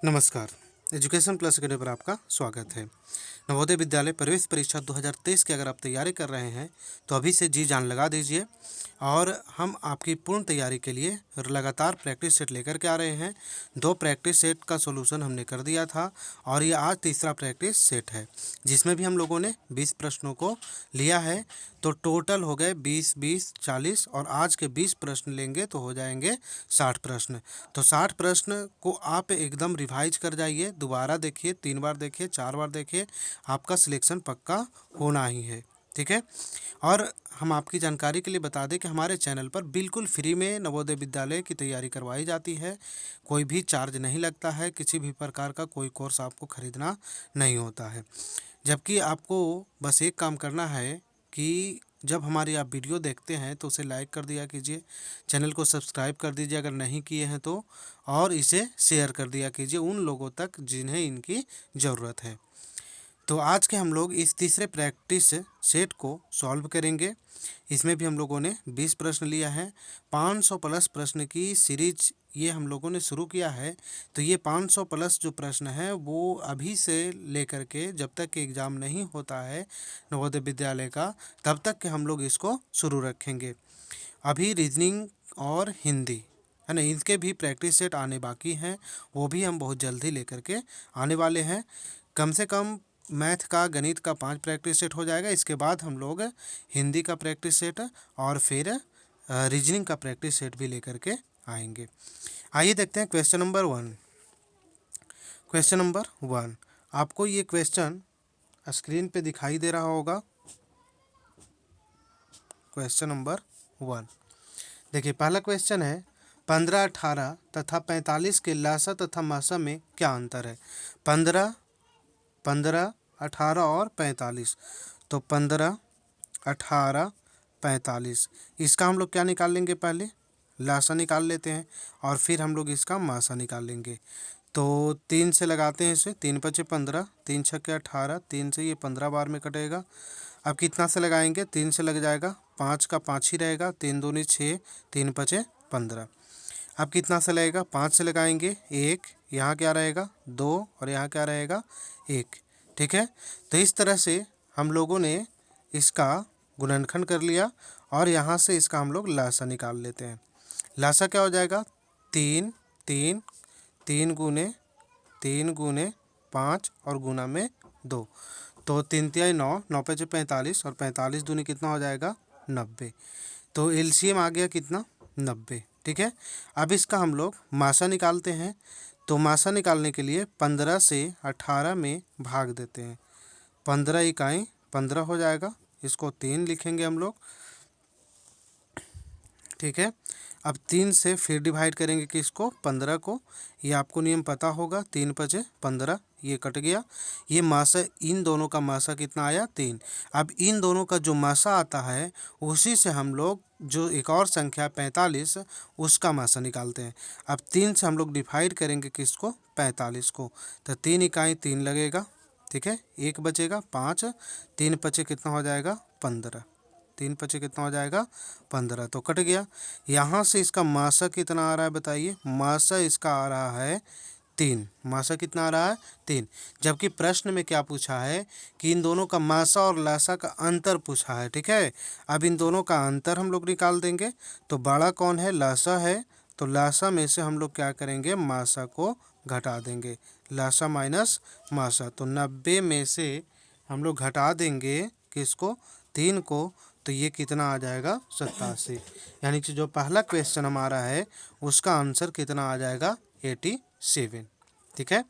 नमस्कार। Education plus academy पर आपका स्वागत है। नवोदय विद्यालय प्रवेश परीक्षा 2023 की अगर आप तैयारी कर रहे हैं तो अभी से जी जान लगा दीजिए। और हम आपकी पूर्ण तैयारी के लिए लगातार प्रैक्टिस सेट लेकर के आ रहे हैं। 2 प्रैक्टिस सेट का सॉल्यूशन हमने कर दिया था और ये आज तीसरा प्रैक्टिस सेट है, जिसमें भी हम लोगों ने 20 प्रश्नों को लिया है। तो टोटल हो गए 20, 40 और आज के 20 प्रश्न लेंगे तो हो जाएंगे 60 प्रश्न। तो 60 प्रश्न को आप एकदम रिवाइज कर जाइए, दोबारा देखिए, 3 बार देखिए, 4 बार देखिए, आपका सिलेक्शन पक्का होना ही है। ठीक है। और हम आपकी जानकारी के लिए बता दें कि हमारे चैनल पर बिल्कुल फ्री में नवोदय विद्यालय की तैयारी करवाई जाती है। कोई भी चार्ज नहीं लगता है, किसी भी प्रकार का कोई कोर्स आपको खरीदना नहीं होता है। जबकि आपको बस एक काम करना है कि जब हमारी आप वीडियो देखते हैं तो उसे लाइक कर दिया कीजिए, चैनल को सब्सक्राइब कर दीजिए अगर नहीं किए हैं तो, और इसे शेयर कर दिया कीजिए उन लोगों तक जिन्हें इनकी ज़रूरत है। तो आज के हम लोग इस तीसरे प्रैक्टिस सेट को सॉल्व करेंगे। इसमें भी हम लोगों ने 20 प्रश्न लिया है। 500 प्लस प्रश्न की सीरीज ये हम लोगों ने शुरू किया है। तो ये 500 प्लस जो प्रश्न है वो अभी से लेकर के जब तक कि एग्ज़ाम नहीं होता है नवोदय विद्यालय का, तब तक के हम लोग इसको शुरू रखेंगे। अभी रीजनिंग और हिंदी है ना, इनके भी प्रैक्टिस सेट आने बाकी हैं, वो भी हम बहुत जल्दी लेकर के आने वाले हैं। कम से कम मैथ का, गणित का 5 प्रैक्टिस सेट हो जाएगा। इसके बाद हम लोग हिंदी का प्रैक्टिस सेट और फिर रीजनिंग का प्रैक्टिस सेट भी लेकर के आएंगे। आइए देखते हैं क्वेश्चन नंबर 1। क्वेश्चन नंबर 1 आपको ये क्वेश्चन स्क्रीन पे दिखाई दे रहा होगा। क्वेश्चन नंबर 1 देखिए, पहला क्वेश्चन है 15, 18 तथा 45 के लसा तथा मासा में क्या अंतर है। 15, 18 और 45। तो 15, 18, 45 इसका हम लोग क्या निकाल लेंगे, पहले लासा निकाल लेते हैं और फिर हम लोग इसका मासा निकाल लेंगे। तो 3 से लगाते हैं इसे, 3 पचे 15, 3 छक्के 18, 3 से ये 15 बार में कटेगा। अब कितना से लगाएंगे, 3 से लग जाएगा, 5 का 5 ही रहेगा, 3 दूनी 6, 3 पचे 15। अब कितना से लगेगा, 5 से लगाएंगे 1, यहाँ क्या रहेगा 2 और यहाँ क्या रहेगा 1। ठीक है। तो इस तरह से हम लोगों ने इसका गुणनखंड कर लिया और यहाँ से इसका हम लोग लासा निकाल लेते हैं। लासा क्या हो जाएगा, 3, 3, 3 गुने 5 और गुना में 2। तो 3 तिहाई 9, 9 पचे 45 और 45 दूनी कितना हो जाएगा 90। तो एलसीएम आ गया कितना 90। ठीक है। अब इसका हम लोग मासा निकालते हैं। तो मासा निकालने के लिए 15 से 18 में भाग देते हैं। 15 इकाई 15 हो जाएगा, इसको 3 लिखेंगे हम लोग। ठीक है। अब 3 से फिर डिवाइड करेंगे कि इसको 15 को, ये आपको नियम पता होगा, 3 पचे 15, ये कट गया। ये मासा, इन दोनों का मासा कितना आया 3। अब इन दोनों का जो मासा आता है उसी से हम लोग जो एक और संख्या 45 उसका मासा निकालते हैं। अब 3 से हम लोग डिवाइड करेंगे किसको, 45 को। तो 3 इकाई 3 लगेगा। ठीक है। 1 बचेगा 5, 3 पचे कितना हो जाएगा 15, 3 पचे कितना हो जाएगा 15। तो कट गया। यहाँ से इसका मासा कितना आ रहा है बताइए, मासा इसका आ रहा है 3। मासा कितना आ रहा है 3। जबकि प्रश्न में क्या पूछा है कि इन दोनों का मासा और लासा का अंतर पूछा है। ठीक है। अब इन दोनों का अंतर हम लोग निकाल देंगे। तो बड़ा कौन है, लासा है। तो लासा में से हम लोग क्या करेंगे, मासा को घटा देंगे। लासा माइनस मासा, तो 90 में से हम लोग घटा देंगे किसको, 3 को। तो ये कितना आ जाएगा 87। यानी कि जो पहला क्वेश्चन हमारा है उसका आंसर कितना आ जाएगा 87। ठीक है।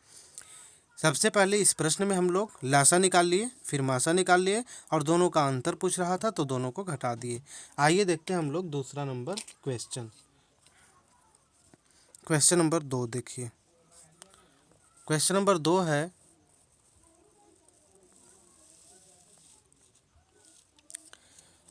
सबसे पहले इस प्रश्न में हम लोग लासा निकाल लिए, फिर मासा निकाल लिए और दोनों का अंतर पूछ रहा था तो दोनों को घटा दिए। आइए देखते हैं हम लोग दूसरा नंबर क्वेश्चन। क्वेश्चन नंबर 2 देखिए। क्वेश्चन नंबर 2 है,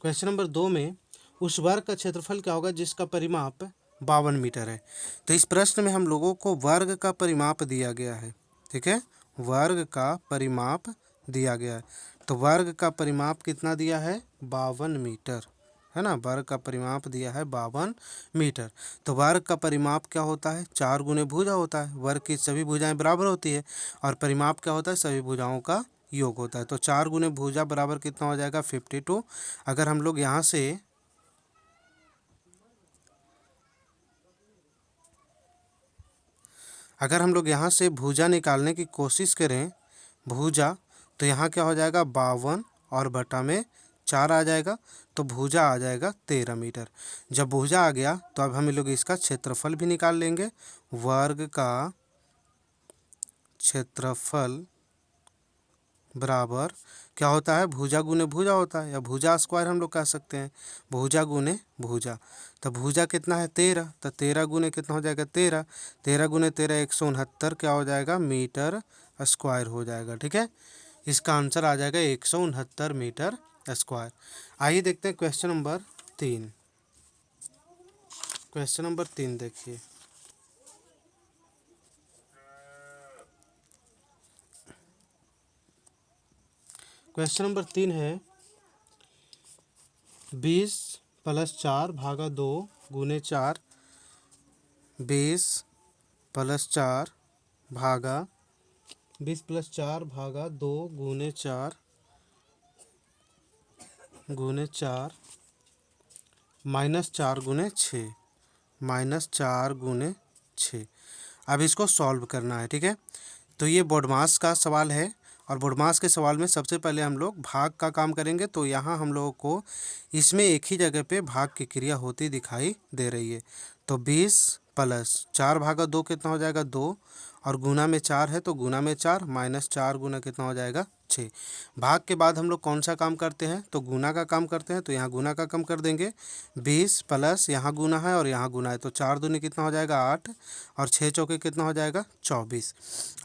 क्वेश्चन नंबर 2 में उस वर्ग का क्षेत्रफल क्या होगा जिसका परिमाप 52 मीटर है। तो इस प्रश्न में हम लोगों को वर्ग का परिमाप दिया गया है। ठीक है। वर्ग का परिमाप दिया गया है। तो वर्ग का परिमाप कितना दिया है 52 मीटर। है ना, वर्ग का परिमाप दिया है 52 मीटर। तो वर्ग का परिमाप क्या होता है, 4 गुने भुजा होता है। वर्ग की सभी भुजाएं बराबर होती है और परिमाप क्या होता है, सभी भुजाओं का योग होता है। तो 4 गुने भुजा बराबर कितना हो जाएगा, 52। अगर हम लोग यहाँ से भुजा निकालने की कोशिश करें, भुजा, तो यहाँ क्या हो जाएगा, 52 और बटा में 4 आ जाएगा, तो भुजा आ जाएगा 13 मीटर। जब भुजा आ गया तो अब हम लोग इसका क्षेत्रफल भी निकाल लेंगे। वर्ग का क्षेत्रफल बराबर क्या होता है, भुजा गुने भुजा होता है, या भुजा स्क्वायर हम लोग कह सकते हैं, भुजा गुने भुजा। तो भुजा कितना है, 13, तो 13 गुने कितना हो जाएगा, 13, 13 गुने 13 169 क्या हो जाएगा, मीटर स्क्वायर हो जाएगा। ठीक है, इसका आंसर आ जाएगा 169 मीटर स्क्वायर। आइए देखते हैं क्वेश्चन नंबर 3। क्वेश्चन नंबर 3 देखिए, क्वेश्चन नंबर 3 है 20 + 4 भागा 2 गुने 4, 20 + 4 भागा 20 + 4 भागा 2 गुने 4 -4 गुने 6 -4 गुने 6। अब इसको सॉल्व करना है। ठीक है, तो ये बोडमास का सवाल है और बोडमास के सवाल में सबसे पहले हम लोग भाग का काम करेंगे। तो यहाँ हम लोगों को इसमें एक ही जगह पे भाग की क्रिया होती दिखाई दे रही है। तो 20 + 4 भागा 2 कितना हो जाएगा, 2, और गुना में 4 है तो गुना में 4, -4 गुना कितना हो जाएगा, 6। भाग के बाद हम लोग कौन सा काम करते हैं, तो गुना का काम करते हैं। तो यहाँ गुना का काम कर देंगे, 20 प्लस यहाँ गुना है और यहाँ गुना है, तो 4 दूनी कितना हो जाएगा, 8, और 6 चौके कितना हो जाएगा, 24।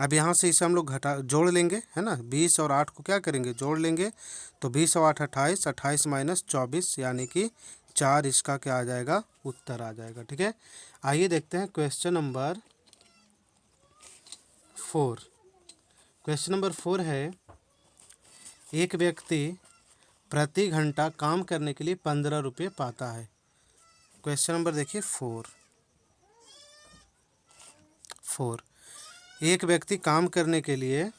अब यहाँ से इसे हम लोग जोड़ लेंगे, है ना, 20 और 8 को क्या करेंगे, जोड़ लेंगे। तो 20 और 8 28, 28 - 24 यानी कि 4 इसका क्या आ जाएगा, उत्तर आ जाएगा। ठीक है, आइए देखते हैं क्वेश्चन नंबर 4। क्वेश्चन नंबर 4 है, एक व्यक्ति प्रति घंटा काम करने के लिए 15 रुपये पाता है। क्वेश्चन नंबर देखिए 4। एक व्यक्ति काम करने के लिए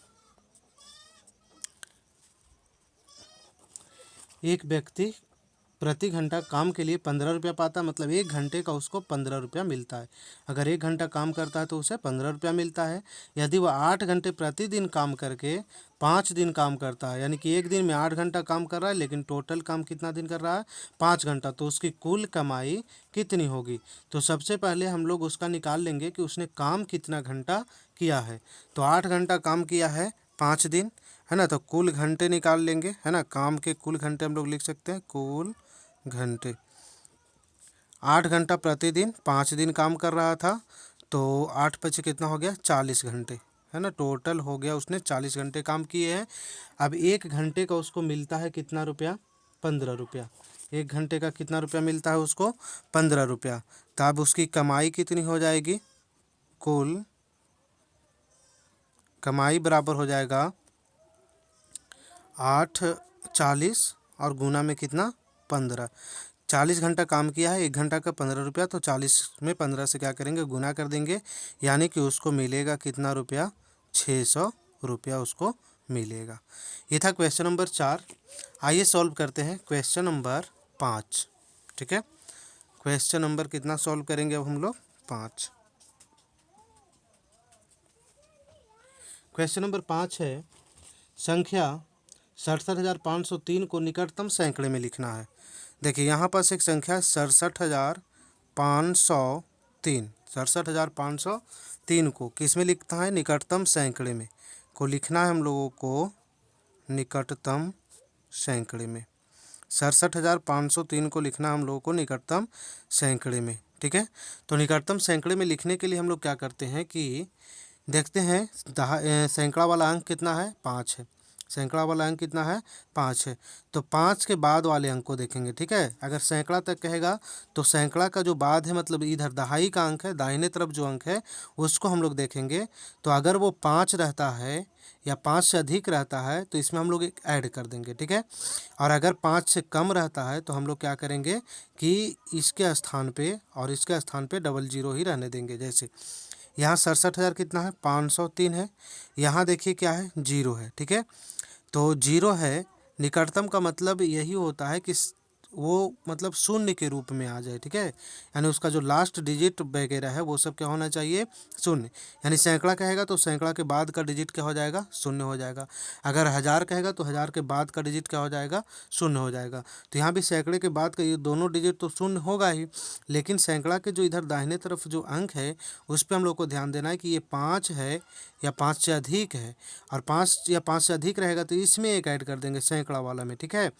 प्रति घंटा काम के लिए 15 रुपया पाता, मतलब 1 घंटे का उसको 15 रुपया मिलता है। अगर 1 घंटा काम करता है तो उसे 15 रुपया मिलता है। यदि वह 8 घंटे प्रतिदिन काम करके 5 दिन काम करता है, यानी कि एक दिन में 8 घंटा काम कर रहा है लेकिन टोटल काम कितना दिन कर रहा है, 5 घंटा, तो उसकी कुल कमाई कितनी होगी। तो सबसे पहले हम लोग उसका निकाल लेंगे कि उसने काम कितना घंटा किया है। तो 8 घंटा काम किया है 5 दिन, है ना, तो कुल घंटे निकाल लेंगे, है ना, काम के कुल घंटे हम लोग लिख सकते हैं, कुल घंटे। 8 घंटा प्रतिदिन 5 दिन काम कर रहा था, तो 8 पचे कितना हो गया, 40 घंटे, है ना, टोटल हो गया उसने 40 घंटे काम किए हैं। अब 1 घंटे का उसको मिलता है कितना रुपया, 15 रुपया। 1 घंटे का कितना रुपया मिलता है उसको, 15 रुपया। तो अब उसकी कमाई कितनी हो जाएगी, कुल कमाई बराबर हो जाएगा 8 40 और गुना में कितना, 15। 40 घंटा काम किया है, 1 घंटा का 15 रुपया, तो 40 में 15 से क्या करेंगे, गुना कर देंगे, यानी कि उसको मिलेगा कितना रुपया, 600 रुपया उसको मिलेगा। ये था क्वेश्चन नंबर 4। आइए सॉल्व करते हैं क्वेश्चन नंबर 5। ठीक है, क्वेश्चन नंबर कितना सॉल्व करेंगे अब हम लोग, 5। क्वेश्चन नंबर 5 है, संख्या 67,503 को निकटतम सैकड़े में लिखना है। देखिए यहाँ पास एक संख्या 67,503 को किस में लिखना है, निकटतम सैकड़े में को लिखना है हम लोगों को, निकटतम सैकड़े में 67,503 को लिखना हम लोगों को निकटतम सैकड़े में। ठीक है, तो निकटतम सैकड़े में लिखने के लिए हम लोग क्या करते हैं कि देखते हैं सैकड़ा वाला अंक कितना है, 5 है, सैकड़ा वाला अंक कितना है, 5 है। तो 5 के बाद वाले अंक को देखेंगे, ठीक है। अगर सैकड़ा तक कहेगा तो सैकड़ा का जो बाद है मतलब इधर दहाई का अंक है, दाहिने तरफ जो अंक है उसको हम लोग देखेंगे। तो अगर वो 5 रहता है या 5 से अधिक रहता है तो इसमें हम लोग एक ऐड कर देंगे, ठीक है। और अगर 5 से कम रहता है तो हम लोग क्या करेंगे कि इसके स्थान पे और इसके स्थान पे डबल जीरो ही रहने देंगे। जैसे यहाँ 67,000 कितना है, 503 है। यहाँ देखिए क्या है, जीरो है, ठीक है। तो जीरो है, निकटतम का मतलब यही होता है कि वो मतलब शून्य के रूप में आ जाए, ठीक है। यानी उसका जो लास्ट डिजिट वगैरह है वो सब क्या होना चाहिए, शून्य। यानी सैकड़ा कहेगा तो सैकड़ा के बाद का डिजिट क्या हो जाएगा, शून्य हो जाएगा। अगर हज़ार कहेगा तो हज़ार के बाद का डिजिट क्या हो जाएगा, शून्य हो जाएगा। तो यहाँ भी सैकड़े के बाद का ये दोनों डिजिट तो शून्य होगा ही, लेकिन सैकड़ा के जो इधर दाहिने तरफ जो अंक है उस पर हम लोग को ध्यान देना है कि ये 5 है या 5 से अधिक है। और 5 या 5 से अधिक रहेगा तो इसमें एक ऐड कर देंगे सैकड़ा वाला में, ठीक है।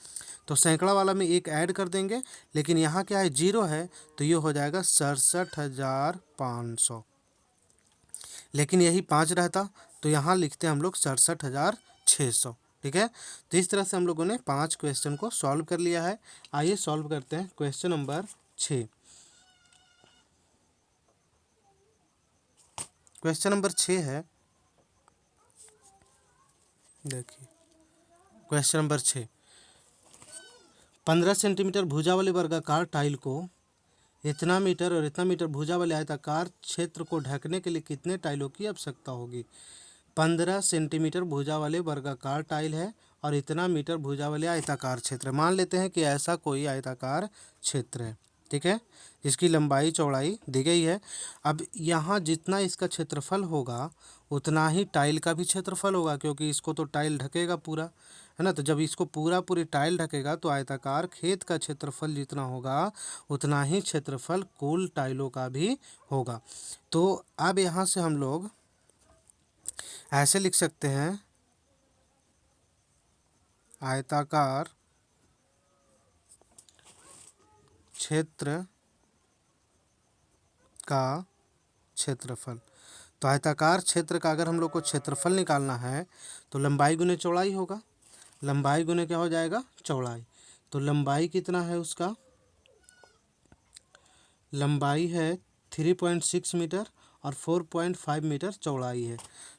तो सैकड़ा वाला में एक ऐड कर देंगे, लेकिन यहाँ क्या है, जीरो है तो ये हो जाएगा 67,500। लेकिन यही 5 रहता तो यहाँ लिखते हम लोग 67,600, ठीक है। तो इस तरह से हम लोगों ने 5 क्वेश्चन को सॉल्व कर लिया है। आइए सॉल्व करते हैं क्वेश्चन नंबर 6। क्वेश्चन नंबर 6 है, देखिए क्वेश्चन नंबर 6। 15 सेंटीमीटर भुजा वाले वर्गाकार टाइल को इतना मीटर और इतना मीटर भुजा वाले आयताकार क्षेत्र को ढकने के लिए कितने टाइलों की आवश्यकता होगी। 15 सेंटीमीटर भुजा वाले वर्गाकार टाइल है और इतना मीटर भुजा वाले आयताकार क्षेत्र। मान लेते हैं कि ऐसा कोई आयताकार क्षेत्र है, ठीक है, जिसकी लंबाई चौड़ाई दी गई है। अब यहाँ जितना इसका क्षेत्रफल होगा उतना ही टाइल का भी क्षेत्रफल होगा, क्योंकि इसको तो टाइल ढकेगा पूरा, है ना। तो जब इसको पूरी टाइल ढकेगा तो आयताकार खेत का क्षेत्रफल जितना होगा उतना ही क्षेत्रफल कुल टाइलों का भी होगा। तो अब यहाँ से हम लोग ऐसे लिख सकते हैं, आयताकार क्षेत्र का क्षेत्रफल। तो आयताकार क्षेत्र का अगर हम लोग को क्षेत्रफल निकालना है तो लंबाई गुने चौड़ाई होगा। लंबाई गुने क्या हो जाएगा, चौड़ाई। तो लंबाई कितना है उसका, लंबाई है 3.6 मीटर और 4.5 मीटर चौड़ाई है।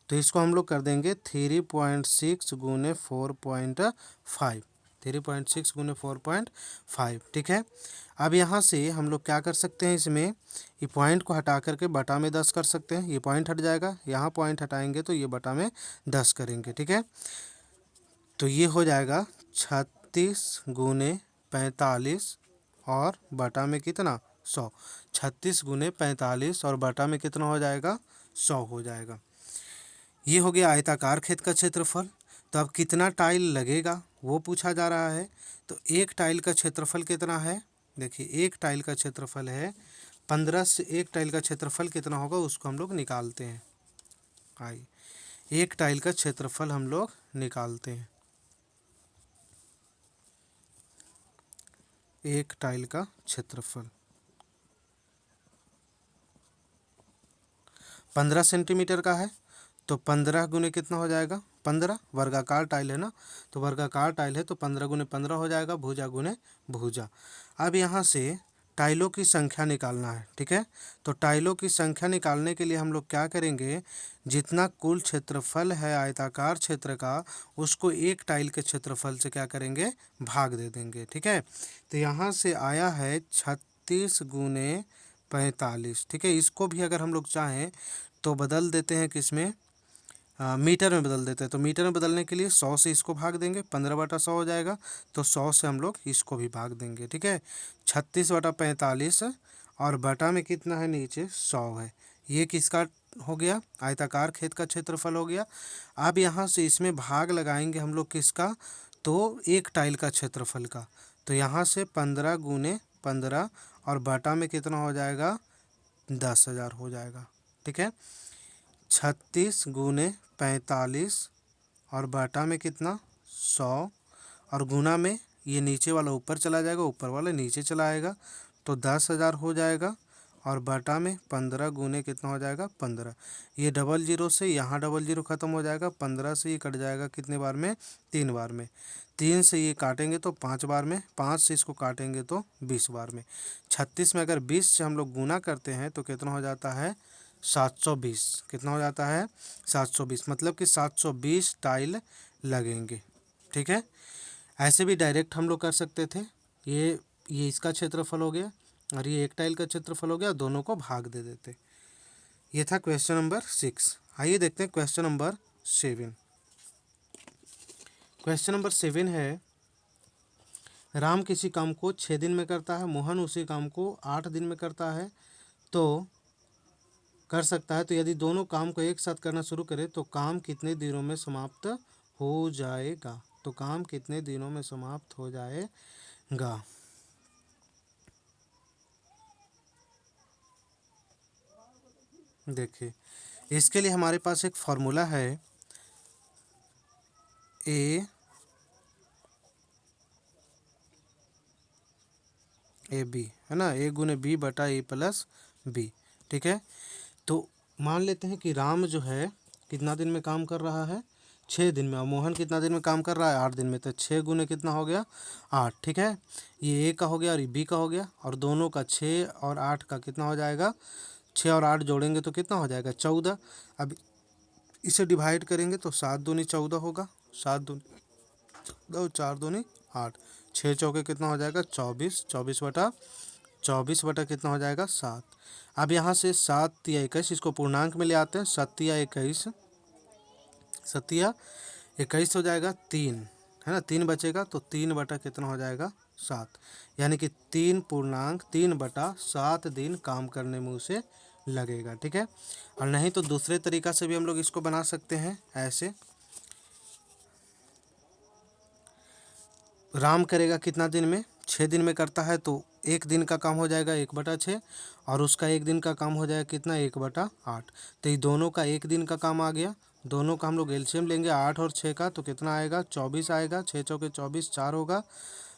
तो इसको हम लोग कर देंगे 3.6 गुने 4.5, 3.6 गुने 4.5, ठीक है। अब यहाँ से हम लोग क्या कर सकते हैं, इसमें ये पॉइंट को हटा करके बटा में 10 कर सकते हैं। ये पॉइंट हट जाएगा, यहाँ पॉइंट हटाएंगे तो ये बटा में 10 करेंगे, ठीक है। तो ये हो जाएगा 36 गुने 45 और बटा में कितना, 100। 36 गुने 45 और बटा में कितना हो जाएगा, 100 हो जाएगा। ये हो गया आयताकार खेत का क्षेत्रफल। तो अब कितना टाइल लगेगा वो पूछा जा रहा है। तो एक टाइल का क्षेत्रफल कितना है, देखिए एक टाइल का क्षेत्रफल है 15 से एक टाइल का क्षेत्रफल कितना होगा उसको हम लोग निकालते हैं। आइए एक टाइल का क्षेत्रफल हम लोग निकालते हैं। एक टाइल का क्षेत्रफल 15 सेंटीमीटर का है। तो 15 गुने कितना हो जाएगा, 15, वर्गाकार टाइल है ना, तो वर्गाकार टाइल है तो 15 गुने 15 हो जाएगा, भुजा गुने भुजा। अब यहाँ से टाइलों की संख्या निकालना है, ठीक है। तो टाइलों की संख्या निकालने के लिए हम लोग क्या करेंगे, जितना कुल क्षेत्रफल है आयताकार क्षेत्र का उसको एक टाइल के क्षेत्रफल से क्या करेंगे, भाग दे देंगे, ठीक है। तो यहाँ से आया है 36 गुने 45, ठीक है। इसको भी अगर हम लोग चाहें तो बदल देते हैं, किसमें, मीटर में बदल देते हैं। तो मीटर में बदलने के लिए 100 से इसको भाग देंगे, 15/100 हो जाएगा। तो 100 से हम लोग इसको भी भाग देंगे, ठीक है। 36/45 और बटा में कितना है, नीचे 100 है। ये किसका हो गया, आयताकार खेत का क्षेत्रफल हो गया। अब यहाँ से इसमें भाग लगाएंगे हम लोग किसका, तो एक टाइल का क्षेत्रफल का। तो यहाँ से 15 गुने 15 और बटा में कितना हो जाएगा, 10,000 हो जाएगा, ठीक है। 36 गुने 45 और बटा में कितना, 100 और गुना में ये नीचे वाला ऊपर चला जाएगा, ऊपर वाला नीचे चला आएगा, तो 10,000 हो जाएगा। और बटा में 15 गुने कितना हो जाएगा 15। ये डबल जीरो से यहाँ डबल जीरो खत्म हो जाएगा, 15 से ये कट जाएगा कितने बार में 3 बार में, 3 से ये काटेंगे तो 5 बार में, 5 से इसको काटेंगे तो 20 बार में। 36 में अगर 20 से हम लोग गुना करते हैं तो कितना हो जाता है 720। कितना हो जाता है 720, मतलब कि 720 टाइल लगेंगे। ठीक है, ऐसे भी डायरेक्ट हम लोग कर सकते थे। ये इसका क्षेत्रफल हो गया और ये एक टाइल का क्षेत्रफल हो गया, दोनों को भाग दे देते। ये था क्वेश्चन नंबर 6। आइए देखते हैं क्वेश्चन नंबर 7। क्वेश्चन नंबर 7 है, राम किसी काम को 6 दिन में करता है, मोहन उसी काम को 8 दिन में करता है तो कर सकता है, तो यदि दोनों काम को एक साथ करना शुरू करें तो काम कितने दिनों में समाप्त हो जाएगा। तो काम कितने दिनों में समाप्त हो जाएगा। देखिए, इसके लिए हमारे पास एक फॉर्मूला है, ए बी, है ना, ए गुने बी बटा ए प्लस बी। ठीक है, तो मान लेते हैं कि राम जो है कितना दिन में काम कर रहा है 6 दिन में, और मोहन कितना दिन में काम कर रहा है 8 दिन में, तो 6 गुने कितना हो गया 8। ठीक है, ये ए का हो गया और ये बी का हो गया, और दोनों का 6 और 8 का कितना हो जाएगा, 6 और 8 जोड़ेंगे तो कितना हो जाएगा 14। अब इसे डिवाइड करेंगे तो 7 दूनी 14 होगा, 7 दूनी 14, 4 दूनी 8, 6 चौके कितना हो जाएगा 24, 24 बटा कितना हो जाएगा 7। अब यहाँ से 7 या 21 इसको पूर्णांक में ले आते हैं, 7 या 21, 7 या 21 हो जाएगा 3, है ना, 3 बचेगा तो 3 बटा कितना हो जाएगा 7, यानी कि 3 बटा 7 दिन काम करने में उसे लगेगा। ठीक है, और नहीं तो दूसरे तरीका से भी हम लोग इसको बना सकते हैं ऐसे, राम करेगा कितना दिन में 6 दिन में करता है, तो एक दिन का काम हो जाएगा 1/6, और उसका एक दिन का काम हो जाएगा कितना 1/8। तो ये दोनों का एक दिन का काम आ गया, दोनों का हम लोग एलसीएम लेंगे 8 और 6 का, तो कितना आएगा 24 आएगा, 6 चौके 24 4 होगा,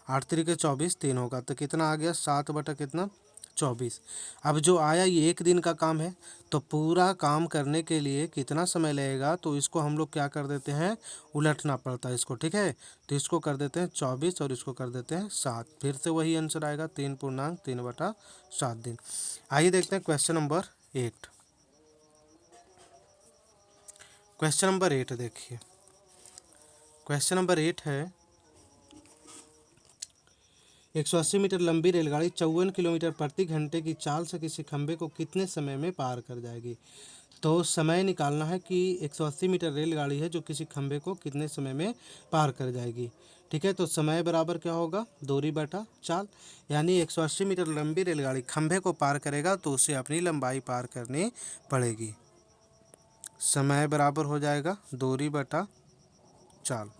8 तिरिके 24 3 होगा, तो कितना आ गया 7 बटा कितना 24। अब जो आया ये एक दिन का काम है, तो पूरा काम करने के लिए कितना समय लगेगा, तो इसको हम लोग क्या कर देते हैं उलटना पड़ता है इसको। ठीक है, तो इसको कर देते हैं 24 और इसको कर देते हैं 7, फिर से वही आंसर आएगा 3.3/7 दिन। आइए देखते हैं क्वेश्चन नंबर 8। क्वेश्चन नंबर 8 देखिए, क्वेश्चन नंबर 8 है, 180 मीटर लंबी रेलगाड़ी 54 किलोमीटर प्रति घंटे की चाल से किसी खंभे को कितने समय में पार कर जाएगी। तो समय निकालना है कि 180 मीटर रेलगाड़ी है जो किसी खंभे को कितने समय में पार कर जाएगी। ठीक है, तो समय बराबर क्या होगा दूरी बटा चाल, यानी 180 मीटर लंबी रेलगाड़ी खंभे को पार करेगा तो उसे अपनी लंबाई पार करनी पड़ेगी। समय बराबर हो जाएगा दूरी बटा चाल,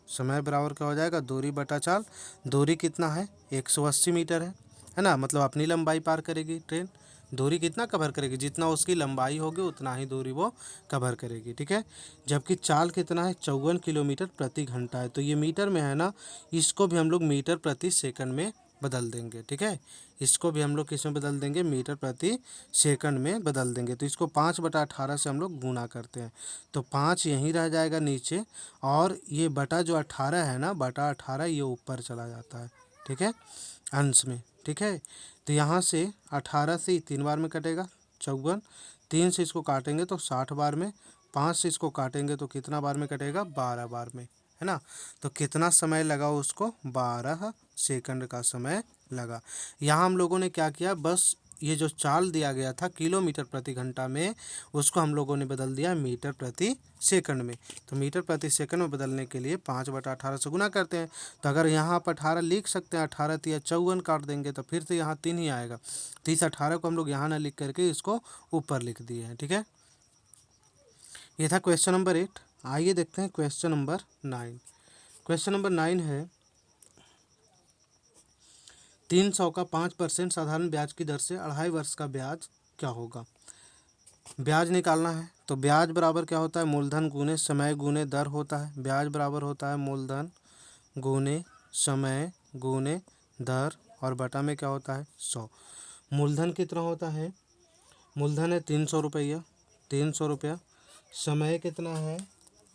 समय बराबर क्या हो जाएगा दूरी बटा चाल। दूरी कितना है 180 मीटर है ना, मतलब अपनी लंबाई पार करेगी ट्रेन, दूरी कितना कवर करेगी, जितना उसकी लंबाई होगी उतना ही दूरी वो कवर करेगी। ठीक है, जबकि चाल कितना है 54 किलोमीटर प्रति घंटा है, तो ये मीटर में है ना, इसको भी हम लोग मीटर प्रति सेकंड में बदल देंगे। ठीक है, इसको भी हम लोग किस में बदल देंगे मीटर प्रति सेकंड में बदल देंगे, तो इसको 5/18 से हम लोग गुना करते हैं, तो 5 यहीं रह जाएगा नीचे, और ये बटा जो 18 है ना, बटा 18 ये ऊपर चला जाता है। ठीक है, अंश में। ठीक है, तो यहाँ से 18 से 3 बार में कटेगा 54, 3 से इसको काटेंगे तो 60 बार में, 5 से इसको काटेंगे तो कितना बार में कटेगा 12 बार में, है ना। तो कितना समय लगा उसको 12 सेकंड का समय लगा। यहाँ हम लोगों ने क्या किया, बस ये जो चाल दिया गया था किलोमीटर प्रति घंटा में, उसको हम लोगों ने बदल दिया मीटर प्रति सेकंड में। तो मीटर प्रति सेकंड में बदलने के लिए 5/18 से गुना करते हैं, तो अगर यहाँ आप 18 लिख सकते हैं, 18 तिया 54 काट देंगे तो फिर से यहाँ 3 ही आएगा, तो इस 18 को हम लोग यहाँ ना लिख करके इसको ऊपर लिख दिए हैं। ठीक है, ये था क्वेश्चन नंबर 8। आइए देखते हैं क्वेश्चन नंबर 9। क्वेश्चन नंबर 9 है, 300 का 5% साधारण ब्याज की दर से 2.5 वर्ष का ब्याज क्या होगा। ब्याज निकालना है, तो ब्याज बराबर क्या होता है मूलधन गुने समय गुने दर होता है। ब्याज बराबर होता है मूलधन गुने समय गुने दर, और बटा में क्या होता है 100। मूलधन कितना होता है, मूलधन है 300 रुपया, 300 रुपया। समय कितना है,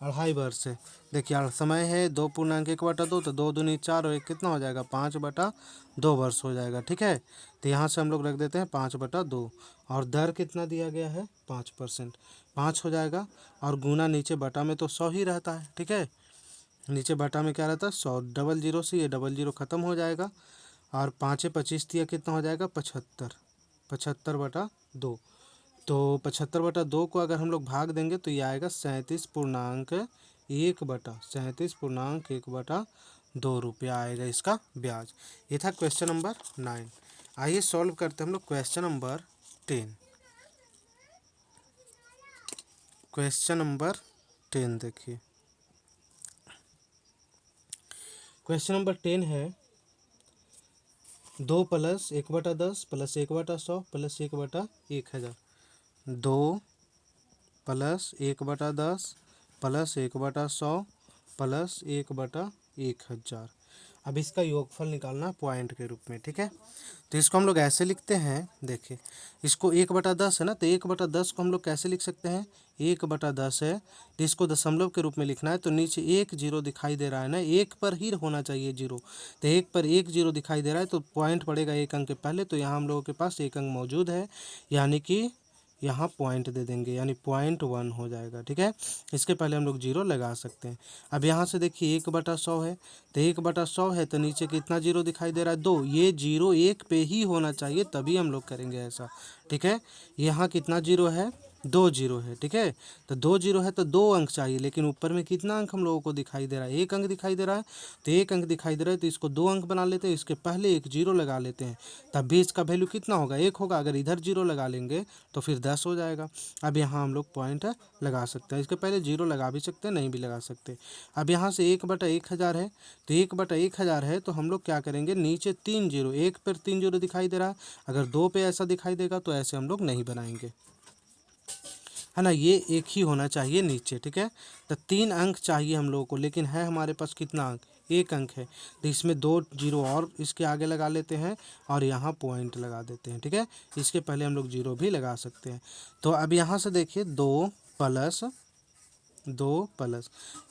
2.5 वर्ष है। देखिए समय है 2.1/2, तो 2 दूनी 4 और 1 कितना हो जाएगा, 5/2 वर्ष हो जाएगा। ठीक है, तो यहाँ से हम लोग रख देते हैं 5/2। और दर कितना दिया गया है, 5%, 5 हो जाएगा। और गुना नीचे बटा में तो 100 ही रहता है। ठीक है, नीचे बटा में क्या रहता है, 100, डबल जीरो से ये डबल जीरो ख़त्म हो जाएगा। और 5×25 दिया कितना हो जाएगा, 75, 75/2। तो 75/2 को अगर हम लोग भाग देंगे तो ये आएगा 37.1 रुपया आएगा इसका ब्याज। ये था क्वेश्चन नंबर 9। आइए सॉल्व करते हैं हम लोग क्वेश्चन नंबर 10। क्वेश्चन नंबर 10 देखिए, क्वेश्चन नंबर 10 है 2 + 1/10 + 1/100 + 1/1000। 2 + 1/10 + 1/100 + 1/1000। अब इसका योगफल निकालना पॉइंट के रूप में। ठीक है, तो इसको हम लोग ऐसे लिखते हैं, देखिए इसको 1/10 है ना, तो 1/10 को हम लोग कैसे लिख सकते हैं, 1/10 है तो इसको दशमलव के रूप में लिखना है। तो नीचे 1 जीरो दिखाई दे रहा है ना, 1 पर ही होना चाहिए जीरो, तो 1 पर 1 जीरो दिखाई दे रहा है तो पॉइंट पड़ेगा 1 अंक के पहले। तो यहाँ हम लोगों के पास 1 अंक मौजूद है, यानी कि यहाँ पॉइंट दे देंगे, यानी 0.1 हो जाएगा। ठीक है, इसके पहले हम लोग जीरो लगा सकते हैं। अब यहाँ से देखिए 1/100 है, तो 1/100 है तो नीचे कितना जीरो दिखाई दे रहा है, 2। ये जीरो 1 पे ही होना चाहिए तभी हम लोग करेंगे ऐसा। ठीक है, यहाँ कितना जीरो है, 2 जीरो है। ठीक है, तो 2 जीरो है तो 2 अंक चाहिए, लेकिन ऊपर में कितना अंक हम लोगों को दिखाई दे रहा है, 1 अंक दिखाई दे रहा है। तो 1 अंक दिखाई दे रहा है तो इसको 2 अंक बना लेते हैं, इसके पहले एक जीरो लगा लेते हैं, तब भी इसका वैल्यू कितना होगा, 1 होगा। अगर इधर जीरो लगा लेंगे तो फिर 10 हो जाएगा। अब यहाँ हम लोग पॉइंट लगा सकते हैं, इसके पहले जीरो लगा भी सकते हैं, नहीं भी लगा सकते। अब यहाँ से 1/1000 है, तो 1/1000 है तो हम लोग क्या करेंगे, नीचे 3 जीरो, 1 पर 3 जीरो दिखाई दे रहा है, अगर 2 पे ऐसा दिखाई देगा तो ऐसे हम लोग नहीं बनाएंगे, है ना, ये एक ही होना चाहिए नीचे। ठीक है, तो 3 अंक चाहिए हम लोगों को, लेकिन है हमारे पास कितना अंक, 1 अंक है, तो इसमें 2 जीरो और इसके आगे लगा लेते हैं और यहाँ पॉइंट लगा देते हैं। ठीक है, इसके पहले हम लोग जीरो भी लगा सकते हैं। तो अब यहाँ से देखिए 2 प्लस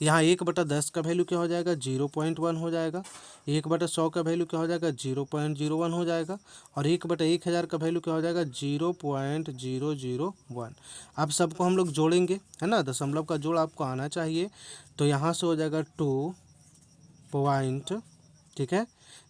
यहाँ 1/10 का वैल्यू क्या हो जाएगा, 0.1 हो जाएगा। 1/100 का वैल्यू क्या हो जाएगा, 0.01 हो जाएगा। और 1/1000 का वैल्यू क्या हो जाएगा, 0.001। अब सबको हम लोग जोड़ेंगे, है ना, दशमलव का जोड़ आपको आना चाहिए। तो यहाँ से हो जाएगा 2 पॉइंट। ठीक है,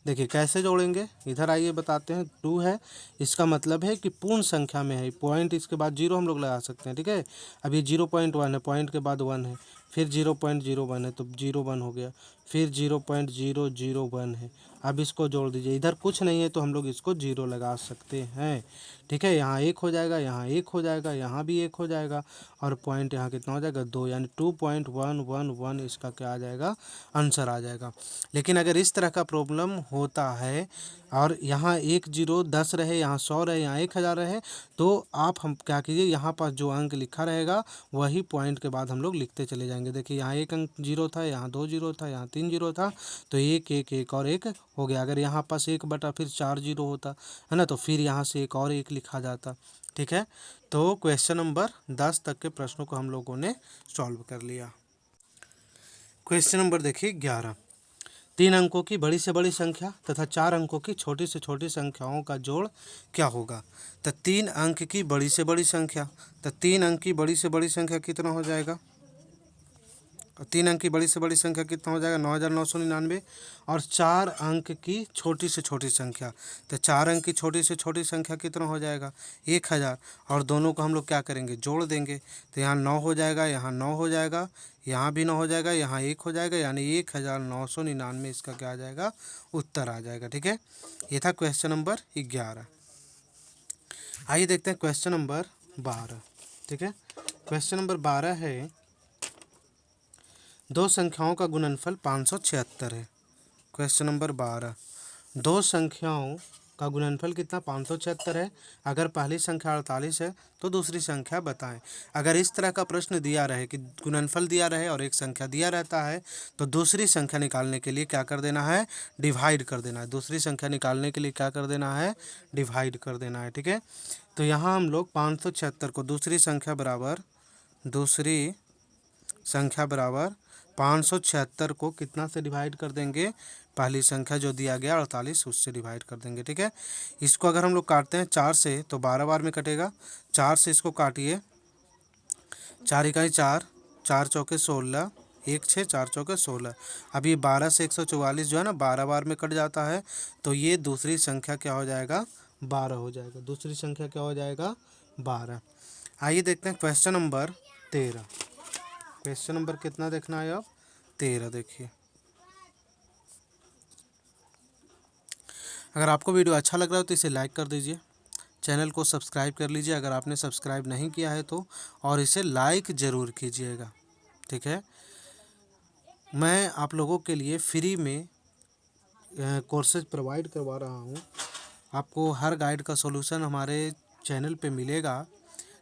देखिए कैसे जोड़ेंगे, इधर आइए बताते हैं। 2 है, इसका मतलब है कि पूर्ण संख्या में है, पॉइंट इसके बाद जीरो हम लोग लगा सकते हैं। ठीक है, अब ये 0.1 है, पॉइंट के बाद 1 है, फिर 0.01 है तो 0.1 हो गया, फिर 0.001 है। अब इसको जोड़ दीजिए, इधर कुछ नहीं है तो हम लोग इसको जीरो लगा सकते हैं। ठीक है, यहाँ 1 हो जाएगा, यहाँ 1 हो जाएगा, यहाँ भी 1 हो जाएगा, और पॉइंट यहाँ कितना हो जाएगा, 2, यानी 2.111 इसका क्या आ जाएगा, आंसर आ जाएगा। लेकिन अगर इस तरह का प्रॉब्लम होता है और यहाँ 1 जीरो 10 रहे, यहाँ 100 रहे, यहाँ 1000 रहे, तो आप हम क्या कीजिए, यहाँ पर जो अंक लिखा रहेगा वही पॉइंट के बाद हम लोग लिखते चले जाएंगे। देखिए यहाँ 1 अंक जीरो था, यहाँ 2 जीरो था, यहाँ 3 जीरो था, तो 1 1 1 और 1 हो गया। अगर यहाँ पास 1 बटा फिर 4 जीरो होता, है ना, तो फिर यहाँ से एक और 1 लिखा जाता। ठीक है, तो क्वेश्चन नंबर 10 तक के प्रश्नों को हम लोगों ने सॉल्व कर लिया। क्वेश्चन नंबर देखिए 11, 3 अंकों की बड़ी से बड़ी संख्या तथा 4 अंकों की छोटी से छोटी संख्याओं का जोड़ क्या होगा। तो 3 अंक की बड़ी से बड़ी संख्या, तो 3 अंक की बड़ी से बड़ी संख्या कितना हो जाएगा, 3 अंक की बड़ी से बड़ी संख्या कितना हो जाएगा, 9999। और 4 अंक की छोटी से छोटी संख्या, तो 4 अंक की छोटी से छोटी संख्या कितना हो जाएगा, 1000। और दोनों को हम लोग क्या करेंगे, जोड़ देंगे, तो यहाँ 9 हो जाएगा, यहाँ 9 हो जाएगा, यहाँ भी 9 हो जाएगा, यहाँ 1 हो जाएगा, यानी 1999 इसका क्या आ जाएगा, उत्तर आ जाएगा। ठीक है, ये था क्वेश्चन नंबर 11। आइए देखते हैं क्वेश्चन नंबर 12। ठीक है, क्वेश्चन नंबर 12 है, 2 संख्याओं का गुणनफल 576 है। क्वेश्चन नंबर 12, 2 संख्याओं का गुणनफल कितना 576 है। अगर पहली संख्या 48 है तो दूसरी संख्या बताएं। अगर इस तरह का प्रश्न दिया रहे कि गुणनफल दिया रहे और एक संख्या दिया रहता है तो दूसरी संख्या निकालने के लिए क्या कर देना है, डिवाइड कर देना है। दूसरी संख्या निकालने के लिए क्या कर देना है, डिवाइड कर देना है। ठीक है, तो यहाँ हम लोग 576 को दूसरी संख्या बराबर 576 को कितना से डिवाइड कर देंगे, पहली संख्या जो दिया गया 48 उससे डिवाइड कर देंगे। ठीक है, इसको अगर हम लोग काटते हैं 4 से तो 12 बार में कटेगा। 4 से इसको काटिए, 4 इकाई 4, 4 चौके 16, 1 6, 4 चौके 16। अब ये 12 से 144 जो है ना 12 बार में कट जाता है, तो ये दूसरी संख्या क्या हो जाएगा, 12 हो जाएगा। दूसरी संख्या क्या हो जाएगा, 12। आइए देखते हैं क्वेश्चन नंबर 13। क्वेश्चन नंबर कितना देखना है अब, 13 देखिए। अगर आपको वीडियो अच्छा लग रहा है तो इसे लाइक कर दीजिए, चैनल को सब्सक्राइब कर लीजिए अगर आपने सब्सक्राइब नहीं किया है तो, और इसे लाइक ज़रूर कीजिएगा। ठीक है, मैं आप लोगों के लिए फ्री में कोर्सेज प्रोवाइड करवा रहा हूँ। आपको हर गाइड का सॉल्यूशन हमारे चैनल पे मिलेगा।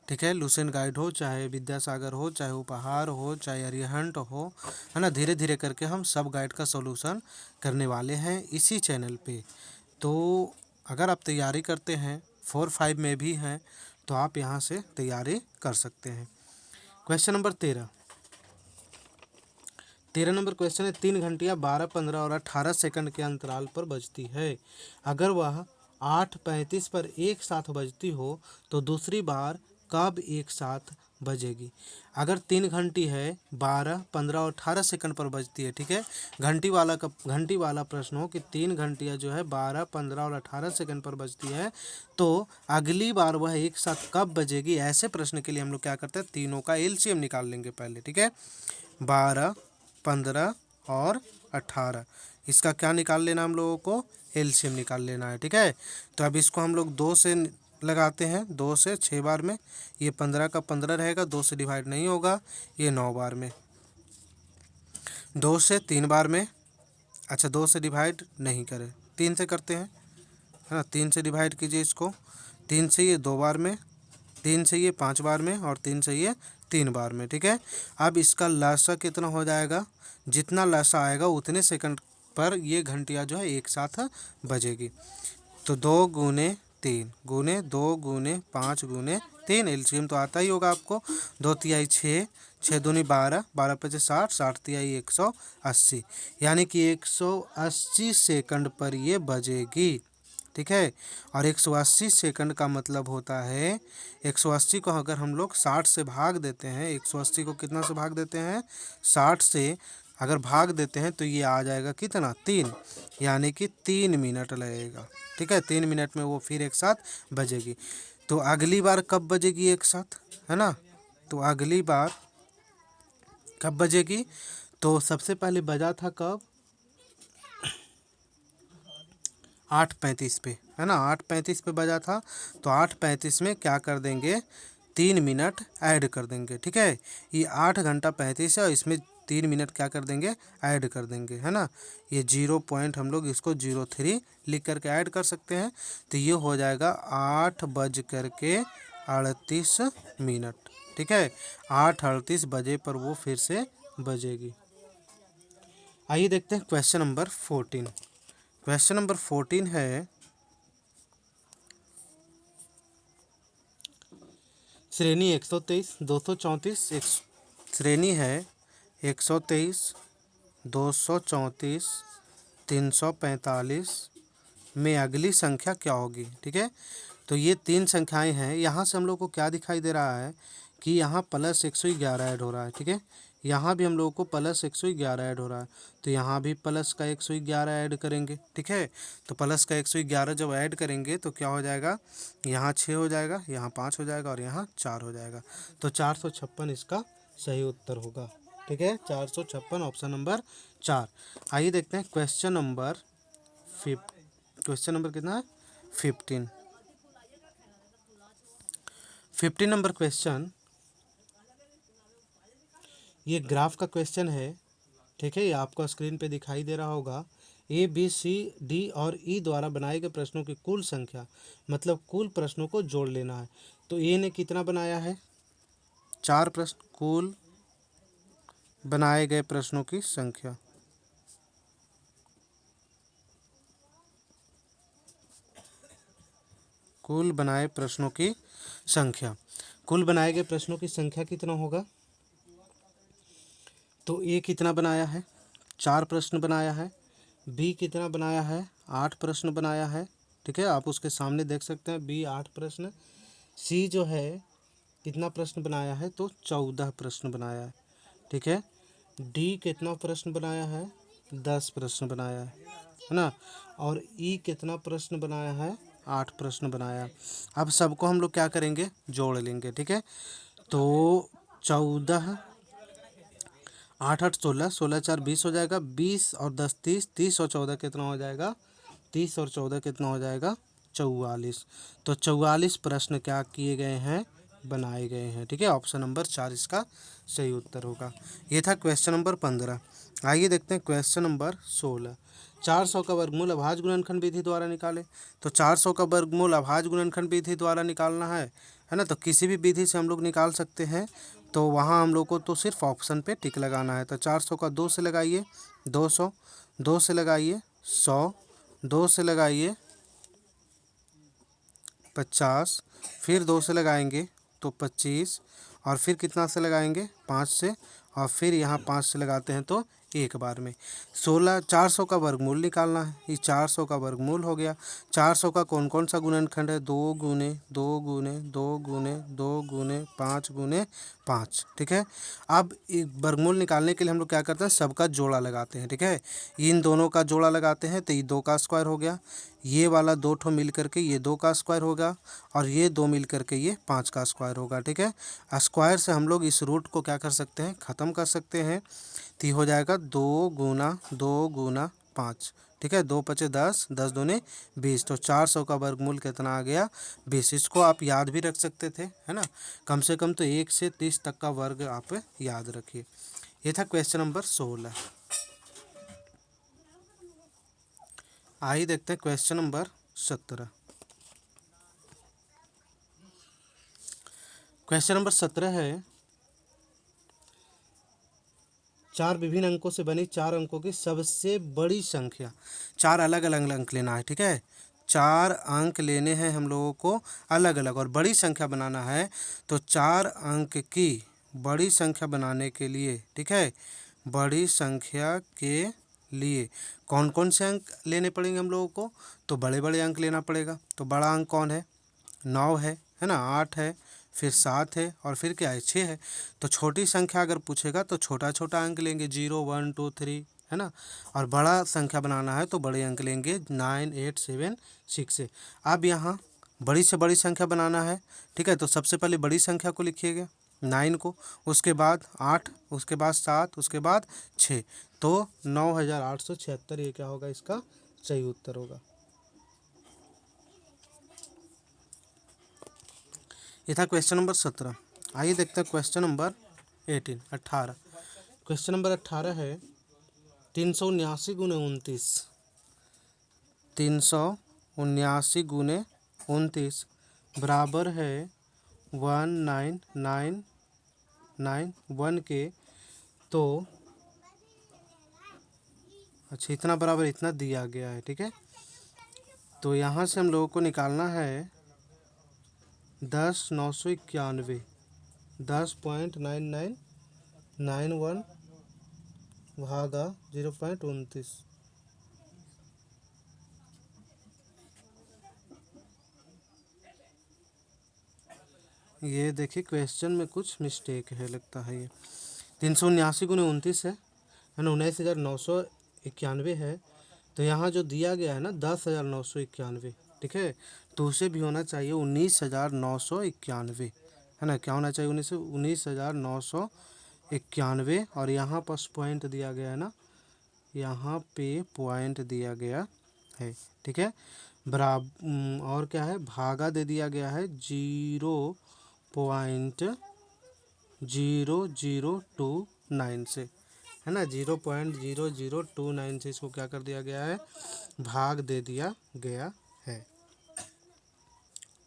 ठीक है, लुसेंट गाइड हो, चाहे विद्यासागर हो, चाहे उपहार हो, चाहे अरिहंट हो, है ना, धीरे धीरे करके हम सब गाइड का सॉल्यूशन करने वाले हैं इसी चैनल पे। तो अगर आप तैयारी करते हैं 4 5 में भी हैं तो आप यहाँ से तैयारी कर सकते हैं। क्वेश्चन नंबर 13 नंबर क्वेश्चन है, 3 घंटियाँ 12, 15 और 18 सेकंड के अंतराल पर बजती है। अगर वह 8:35 पर एक साथ बजती हो तो दूसरी बार कब एक साथ बजेगी। अगर 3 घंटी है 12, 15 और 18 सेकंड पर बजती है। ठीक है, घंटी वाला प्रश्न हो कि 3 घंटियाँ जो है 12, 15 और 18 सेकंड पर बजती है तो अगली बार वह एक साथ कब बजेगी। ऐसे प्रश्न के लिए हम लोग क्या करते हैं, तीनों का एलसीएम निकाल लेंगे पहले। ठीक है, 12, 15 और 18, इसका क्या निकाल लेना, हम लोगों को एलसीएम निकाल लेना है। ठीक है, तो अब इसको हम लोग 2 से लगाते हैं, 2 से 6 बार में, ये 15 का 15 रहेगा, 2 से डिवाइड नहीं होगा, ये 9 बार में, 2 से 3 बार में, अच्छा 2 से डिवाइड नहीं करें, 3 से करते हैं, है ना, 3 से डिवाइड कीजिए इसको, 3 से ये 2 बार में, 3 से ये 5 बार में, और 3 से ये 3 बार में। ठीक है, अब इसका लसा कितना हो जाएगा, जितना लसा आएगा उतने सेकंड पर ये घंटियाँ जो है एक साथ बजेगी। तो 2 गुने 3 गुने 2 गुने 5 गुने 3, एलसीएम तो आता ही होगा आपको। 2 तिहाई 6, 6 दूनी 12, 12 पचे 60, 60 तिहाई 180, यानी कि 180 सेकंड पर ये बजेगी। ठीक है, और 180 सेकंड का मतलब होता है, 180 को अगर हम लोग 60 से भाग देते हैं, 180 को कितना से भाग देते हैं, 60 से अगर भाग देते हैं तो ये आ जाएगा कितना, 3, यानी कि 3 मिनट लगेगा। ठीक है, 3 मिनट में वो फिर एक साथ बजेगी। तो अगली बार कब बजेगी एक साथ, है ना, तो अगली बार कब बजेगी, तो सबसे पहले बजा था कब, 8:35 पे, है ना, 8:35 पे बजा था, तो 8:35 में क्या कर देंगे, 3 मिनट ऐड कर देंगे। ठीक है, ये 8 घंटा 35 है और इसमें 3 मिनट क्या कर देंगे, ऐड कर देंगे, है ना, ये 0 पॉइंट हम लोग इसको 03 लिख करके ऐड कर सकते हैं, तो ये हो जाएगा 8:38। ठीक है, 8:38 बजे पर वो फिर से बजेगी। आइए देखते हैं क्वेश्चन नंबर 14। क्वेश्चन नंबर 14 है, श्रेणी 123, 234, श्रेणी है 123, 234, 345 में अगली संख्या क्या होगी। ठीक है, तो ये 3 संख्याएं हैं, यहाँ से हम लोग को क्या दिखाई दे रहा है कि यहाँ प्लस 111 ऐड हो रहा है। ठीक है, यहाँ भी हम लोगों को प्लस 111 ऐड हो रहा है, तो यहाँ भी प्लस का 111 ऐड करेंगे। ठीक है, तो प्लस का 111 जब ऐड करेंगे तो क्या हो जाएगा, यहाँ 6 हो जाएगा, यहाँ 5 हो जाएगा और यहाँ 4 हो जाएगा, तो 456 इसका सही उत्तर होगा। ठीक है, 456 ऑप्शन नंबर 4। आइए देखते हैं क्वेश्चन नंबर कितना है, 15। 15 नंबर क्वेश्चन, ये ग्राफ का क्वेश्चन है। ठीक है, ये आपको स्क्रीन पे दिखाई दे रहा होगा, ए बी सी डी और ई द्वारा बनाए गए प्रश्नों की कुल संख्या, मतलब कुल प्रश्नों को जोड़ लेना है। तो ए ने कितना बनाया है? 4 प्रश्न। कुल बनाए गए प्रश्नों की संख्या, कुल बनाए प्रश्नों की संख्या, कुल बनाए गए प्रश्नों की संख्या कितना होगा? तो ए कितना बनाया है? 4 प्रश्न बनाया है। बी कितना बनाया है? 8 प्रश्न बनाया है। ठीक है, आप उसके सामने देख सकते हैं, बी 8 प्रश्न। सी जो है कितना प्रश्न बनाया है? तो 14 प्रश्न बनाया है। ठीक है, डी कितना प्रश्न बनाया है? 10 प्रश्न बनाया है ना। और ई कितना प्रश्न बनाया है? 8 प्रश्न बनाया है। अब सबको हम लोग क्या करेंगे? जोड़ लेंगे। ठीक है, तो 14, 8 8 16, 16 4 20 हो जाएगा। 20 और 10 30, 30 और 14 कितना हो जाएगा? 30 और 14 कितना हो जाएगा? 44। तो 44 प्रश्न क्या किए गए हैं? बनाए गए हैं। ठीक है, ऑप्शन नंबर 4 इसका सही उत्तर होगा। ये था क्वेश्चन नंबर 15। आइए देखते हैं क्वेश्चन नंबर 16। 400 का वर्गमूल अभाज्य गुणनखंड विधि द्वारा निकालें। तो 400 का वर्गमूल अभाज्य गुणनखंड विधि द्वारा निकालना है ना। तो किसी भी विधि से हम लोग निकाल सकते हैं, तो वहाँ हम लोग को तो सिर्फ ऑप्शन पे टिक लगाना है। तो 400 का 2 से लगाइए 200, 2 से लगाइए 100, 2 से लगाइए 50, फिर 2 से लगाएंगे तो 25, और फिर कितना से लगाएंगे? 5 से, और फिर यहाँ 5 से लगाते हैं तो एक बार में 16। 400 का वर्गमूल निकालना है। ये 400 का वर्गमूल हो गया। 400 का कौन कौन सा गुणनखंड है? 2 गुने 2 गुने 2 गुने 2 गुने 5 गुने 5। ठीक है, अब एक वर्गमूल निकालने के लिए हम लोग क्या करते हैं? सबका जोड़ा लगाते हैं। ठीक है, इन दोनों का जोड़ा लगाते हैं तो ये 2 का स्क्वायर हो गया, ये वाला 2 ठो मिल करके ये 2 का स्क्वायर होगा, और ये 2 मिल करके ये 5 का स्क्वायर होगा। ठीक है, स्क्वायर से हम लोग इस रूट को क्या कर सकते हैं? ख़त्म कर सकते हैं। तो ये हो जाएगा 2 गुना 5। ठीक है, 2 पचे 10, 10 दूने 20। तो 400 का वर्गमूल कितना आ गया? 20। इसको आप याद भी रख सकते थे, है ना। कम से कम तो 1 से 30 तक का वर्ग आप याद रखिए। ये था क्वेश्चन नंबर 16। आइए देखते हैं क्वेश्चन नंबर 17। क्वेश्चन नंबर 17 है, 4 विभिन्न अंकों से बनी 4 अंकों की सबसे बड़ी संख्या। 4 अलग अलग अंक लेना है। ठीक है, 4 अंक लेने हैं हम लोगों को अलग अलग, और बड़ी संख्या बनाना है। तो 4 अंक की बड़ी संख्या बनाने के लिए, ठीक है, बड़ी संख्या के लिए कौन कौन से अंक लेने पड़ेंगे हम लोगों को? तो बड़े बड़े अंक लेना पड़ेगा। तो बड़ा अंक कौन है? 9 है ना, 8 है, फिर 7 है, और फिर क्या है? 6 है। तो छोटी संख्या अगर पूछेगा तो छोटा छोटा अंक लेंगे, 0 1 2 3, है ना। और बड़ा संख्या बनाना है तो बड़े अंक लेंगे, 9 8 7 6 है। अब यहाँ बड़ी से बड़ी संख्या बनाना है। ठीक है, तो सबसे पहले बड़ी संख्या को लिखिएगा, 9 को, उसके बाद 8, उसके बाद 7, उसके बाद 6। तो 9876 ये क्या होगा? इसका सही उत्तर होगा। ये था क्वेश्चन नंबर 17। आइए देखते हैं क्वेश्चन नंबर 18। क्वेश्चन नंबर 18 है, 379 गुने 29, 379 गुने 29 बराबर है 19991 के। तो अच्छा, इतना बराबर इतना दिया गया है। ठीक है, तो यहाँ से हम लोगों को निकालना है 10,991, 10.9991 भागा 0.29। ये देखिए क्वेश्चन में कुछ मिस्टेक है लगता है। ये 379 गुने 29 है ना, 19,991 है। तो यहाँ जो दिया गया है ना 10,991, ठीक है, तो उसे भी होना चाहिए 19,991, है ना। क्या होना चाहिए? 19,991, और यहाँ पर पॉइंट दिया गया है ना, यहाँ पे पॉइंट दिया गया है। ठीक है, बराबर, और क्या है? भागा दे दिया गया है 0.0029 से। है ना, 0.0029 से इसको क्या कर दिया गया है, भाग दे दिया गया है।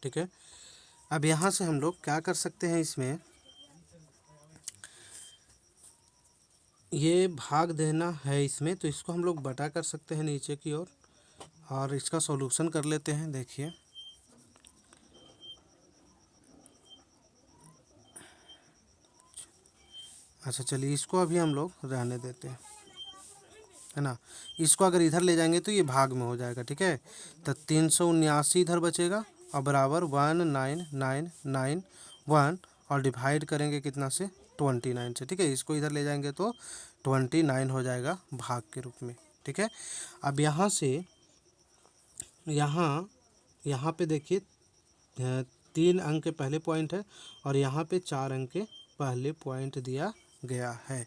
ठीक है, अब यहाँ से हम लोग क्या कर सकते हैं, इसमें ये भाग देना है इसमें, तो इसको हम लोग बटा कर सकते हैं नीचे की ओर, और इसका सॉल्यूशन कर लेते हैं। देखिए अच्छा चलिए, इसको अभी हम लोग रहने देते हैं, है ना। इसको अगर इधर ले जाएंगे तो ये भाग में हो जाएगा। ठीक है, तो 379 इधर बचेगा और बराबर 19991, और डिवाइड करेंगे कितना से, 29 से। ठीक है, इसको इधर ले जाएंगे तो 29 हो जाएगा भाग के रूप में। ठीक है, अब यहाँ से यहाँ यहाँ पे देखिए 3 अंक के पहले पॉइंट है, और यहाँ पे 4 अंक के पहले पॉइंट दिया गया है।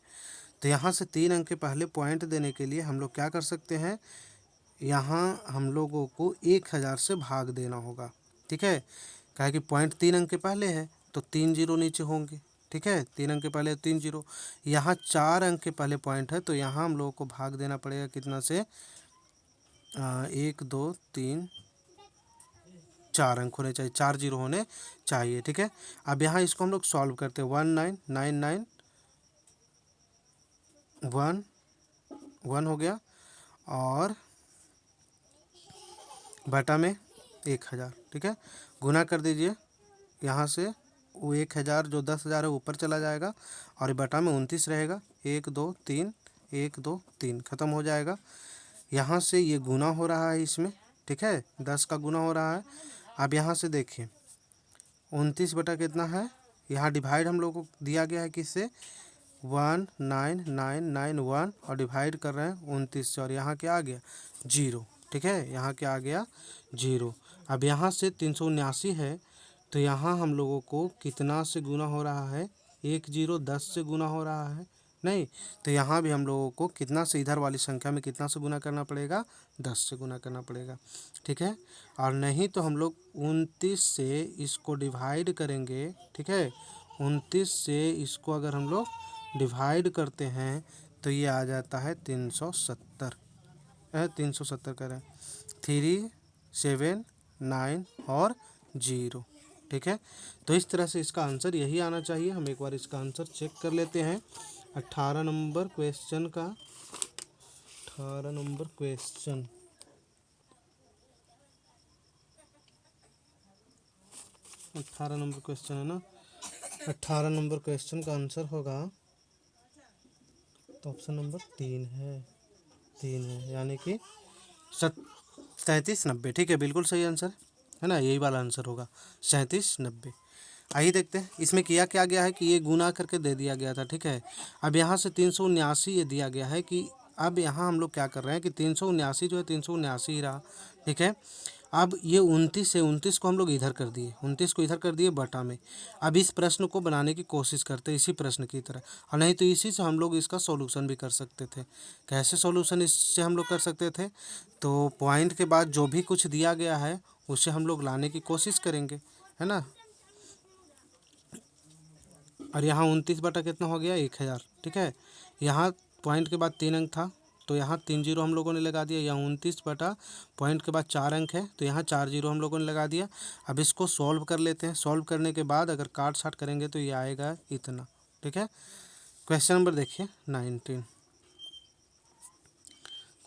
तो यहाँ से 3 अंक के पहले पॉइंट देने के लिए हम लोग क्या कर सकते हैं, यहाँ हम लोगों को 1000 से भाग देना होगा। ठीक है, क्या है कि पॉइंट 3 अंक के पहले है तो 3 जीरो नीचे होंगे। ठीक है, 3 अंक के पहले 3 जीरो, यहाँ 4 अंक के पहले पॉइंट है तो यहाँ हम लोगों को भाग देना पड़ेगा कितना से, 1 2 3 4 अंक होने चाहिए, 4 जीरो होने चाहिए। ठीक है, अब यहाँ इसको हम लोग सॉल्व करते हैं, 199911 हो गया, और बटा में 1000। ठीक है, गुना कर दीजिए, यहाँ से वो 1000 जो 10,000 है ऊपर चला जाएगा, और बटा में 29 रहेगा, 1 2 3 1 2 3 ख़त्म हो जाएगा। यहाँ से ये गुना हो रहा है इसमें। ठीक है, 10 का गुना हो रहा है। अब यहाँ से देखिए 29 बटा कितना है, यहाँ डिवाइड हम लोग को दिया गया है किससे, 19991, और डिवाइड कर रहे हैं 29 से, और यहाँ क्या आ गया, 0। ठीक है, यहाँ क्या आ गया, 0। अब यहाँ से 379 है, तो यहाँ हम लोगों को कितना से गुना हो रहा है, 1 0 10 से गुना हो रहा है नहीं, तो यहाँ भी हम लोगों को कितना से, इधर वाली संख्या में कितना से गुना करना पड़ेगा, 10 से गुना करना पड़ेगा। ठीक है, और नहीं तो हम लोग 29 से इसको डिवाइड करेंगे। ठीक है, 29 से इसको अगर हम लोग डिवाइड करते हैं तो ये आ जाता है 370, 370 करें, 3 7 9 और 0। ठीक है, तो इस तरह से इसका आंसर यही आना चाहिए। हम एक बार इसका आंसर चेक कर लेते हैं। 18 नंबर क्वेश्चन का, 18 नंबर क्वेश्चन, 18 नंबर क्वेश्चन है ना, 18 नंबर क्वेश्चन का आंसर होगा, तो ऑप्शन नंबर 3 है, 3 है, यानी कि 3790। ठीक है, बिल्कुल सही आंसर है ना, यही वाला आंसर होगा 3790। आइए देखते हैं इसमें किया क्या गया है कि ये गुना करके दे दिया गया था। ठीक है, अब यहाँ से 379 ये दिया गया है कि अब यहाँ हम लोग क्या कर रहे हैं कि 379 जो है 379 ही रहा। ठीक है, अब ये 29 है, 29 को हम लोग इधर कर दिए, 29 को इधर कर दिए बटा में। अब इस प्रश्न को बनाने की कोशिश करते हैं इसी प्रश्न की तरह, और नहीं तो इसी से हम लोग इसका सॉल्यूशन भी कर सकते थे। कैसे सॉल्यूशन इससे हम लोग कर सकते थे, तो पॉइंट के बाद जो भी कुछ दिया गया है उसे हम लोग लाने की कोशिश करेंगे, है ना। और यहाँ 29 बटा कितना हो गया, 1000। ठीक है, यहाँ पॉइंट के बाद 3 अंक था तो यहाँ 3 जीरो हम लोगों ने लगा दिया। यहाँ 29 बटा पॉइंट के बाद 4 अंक है तो यहाँ 4 जीरो हम लोगों ने लगा दिया। अब इसको सॉल्व कर लेते हैं। सॉल्व करने के बाद अगर काट छाट करेंगे तो ये आएगा इतना। ठीक है, क्वेश्चन नंबर देखिए 19।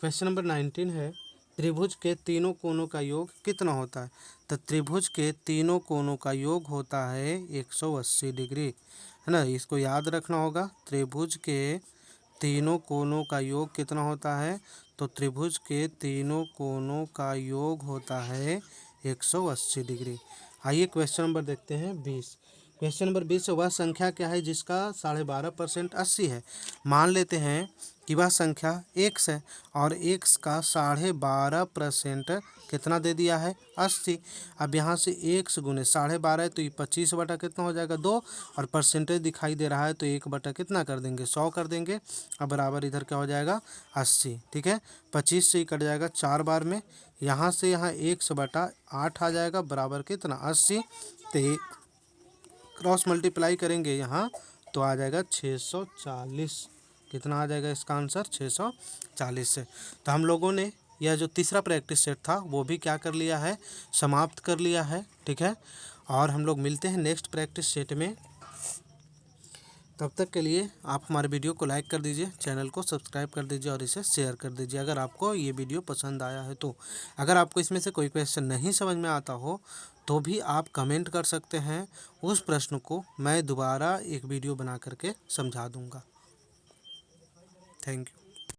क्वेश्चन नंबर 19 है, त्रिभुज के तीनों कोनों का योग कितना होता है। तो त्रिभुज के तीनों कोनों का योग होता है 180 डिग्री, है ना। इसको याद रखना होगा। त्रिभुज के तीनों कोनों का योग कितना होता है, तो त्रिभुज के तीनों कोनों का योग होता है 180 डिग्री। आइए क्वेश्चन नंबर देखते हैं 20। क्वेश्चन नंबर 20 वह संख्या क्या है जिसका 12.5% 80 है। मान लेते हैं कि वह संख्या x है और x का 12.5% कितना दे दिया है, 80। अब यहाँ से x गुने 12.5 है तो ये 25 बटा कितना हो जाएगा, 2, और परसेंटेज दिखाई दे रहा है तो 1 बटा कितना कर देंगे, 100 कर देंगे। अब बराबर इधर क्या हो जाएगा, 80। ठीक है, 25 से ही कट जाएगा 4 बार में, यहाँ से यहाँ 1/8 आ जाएगा बराबर कितना, 80। तो क्रॉस मल्टीप्लाई करेंगे यहाँ तो आ जाएगा 640। कितना आ जाएगा इसका आंसर 640 से। तो हम लोगों ने यह जो तीसरा प्रैक्टिस सेट था वो भी क्या कर लिया है, समाप्त कर लिया है। ठीक है, और हम लोग मिलते हैं नेक्स्ट प्रैक्टिस सेट में। तब तक के लिए आप हमारे वीडियो को लाइक कर दीजिए, चैनल को सब्सक्राइब कर दीजिए और इसे शेयर कर दीजिए अगर आपको ये वीडियो पसंद आया है तो। अगर आपको इसमें से कोई क्वेश्चन नहीं समझ में आता हो तो भी आप कमेंट कर सकते हैं, उस प्रश्न को मैं दोबारा एक वीडियो बना करके समझा दूँगा। Thank you.